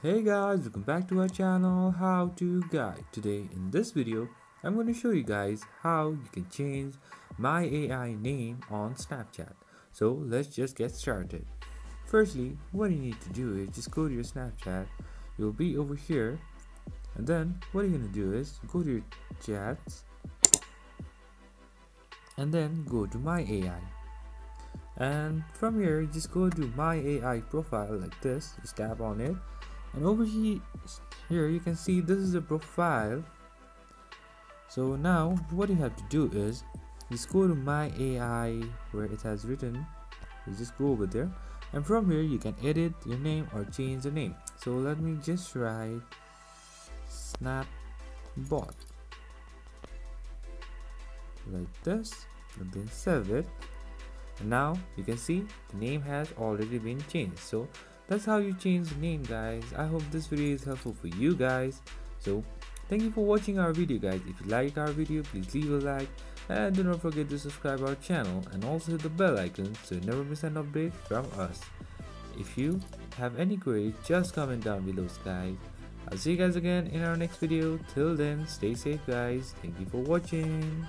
Hey guys, welcome back to our channel How to Guide. Today in this video I'm going to show you guys how you can change my AI name on Snapchat. So let's just get started. Firstly, what you need to do is just go to your Snapchat. You'll be over here, and then what you're going to do is go to your chats and then go to my AI. And from here just go to my AI profile like this, just tap on it, and over here you can see this is a profile. So now what you have to do is just go to my AI where it has written, you just go over there, and from here you can edit your name or change the name. So let me just write Snapbot like this and then save it. And now you can see the name has already been changed. So that's how you change the name, guys. I hope this video is helpful for you guys. So thank you for watching our video, guys. If you like our video, please leave a like and do not forget to subscribe our channel and also hit the bell icon so you never miss an update from us. If you have any queries, just comment down below, guys. I'll see you guys again in our next video. Till then, stay safe, guys. Thank you for watching.